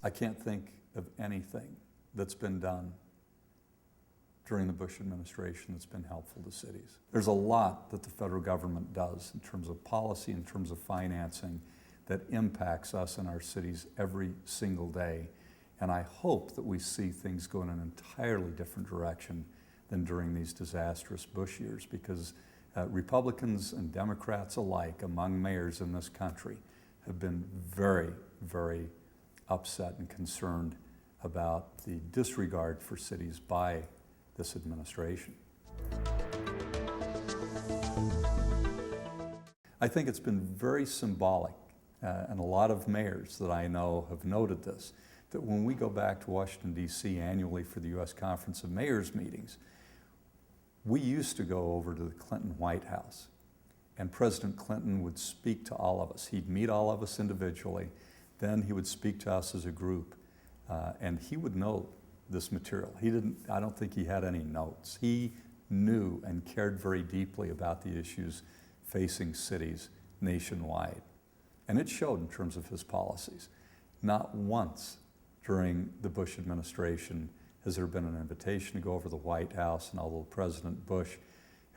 I can't think of anything that's been done during the Bush administration that's been helpful to cities. There's a lot that the federal government does in terms of policy, in terms of financing, that impacts us in our cities every single day. And I hope that we see things go in an entirely different direction than during these disastrous Bush years, because Republicans and Democrats alike among mayors in this country have been very, very upset and concerned about the disregard for cities by this administration. I think it's been very symbolic, and a lot of mayors that I know have noted this, that when we go back to Washington, D.C. annually for the U.S. Conference of Mayors meetings, we used to go over to the Clinton White House, and President Clinton would speak to all of us. He'd meet all of us individually, then he would speak to us as a group, and he would know this material. I don't think he had any notes. He knew and cared very deeply about the issues facing cities nationwide. And it showed in terms of his policies. Not once during the Bush administration has there been an invitation to go over to the White House, and although President Bush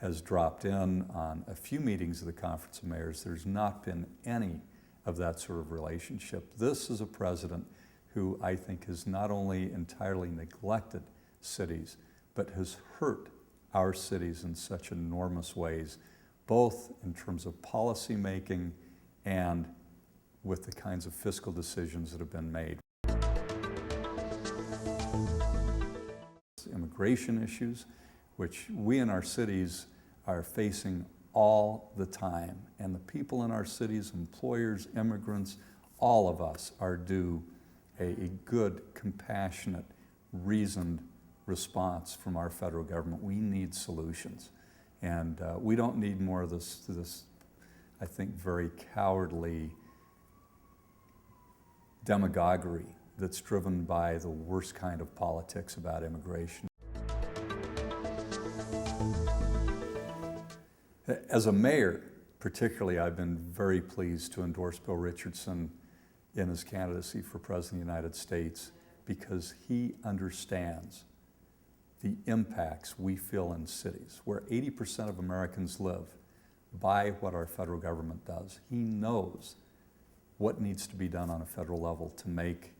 has dropped in on a few meetings of the Conference of Mayors, there's not been any of that sort of relationship. This is a president who I think has not only entirely neglected cities, but has hurt our cities in such enormous ways, both in terms of policy making and with the kinds of fiscal decisions that have been made. Immigration issues, which we in our cities are facing all the time. And the people in our cities, employers, immigrants, all of us are due a good, compassionate, reasoned response from our federal government. We need solutions. And we don't need more of this, I think, very cowardly demagoguery that's driven by the worst kind of politics about immigration. As a mayor, particularly, I've been very pleased to endorse Bill Richardson in his candidacy for President of the United States, because he understands the impacts we feel in cities, where 80% of Americans live, by what our federal government does. He knows what needs to be done on a federal level to make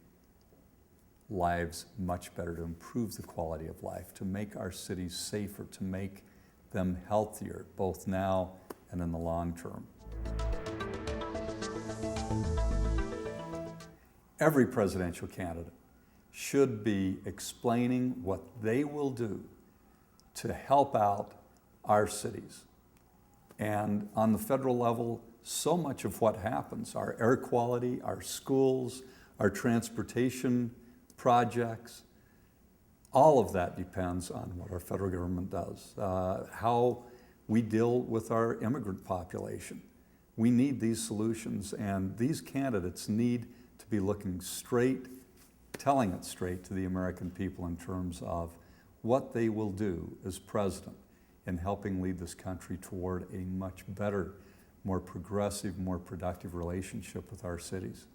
lives much better, to improve the quality of life, to make our cities safer, to make them healthier, both now and in the long term. Every presidential candidate should be explaining what they will do to help out our cities. And on the federal level, so much of what happens, our air quality, our schools, our transportation projects, all of that depends on what our federal government does, how we deal with our immigrant population. We need these solutions, and these candidates need to be looking straight, telling it straight to the American people in terms of what they will do as president in helping lead this country toward a much better, more progressive, more productive relationship with our cities.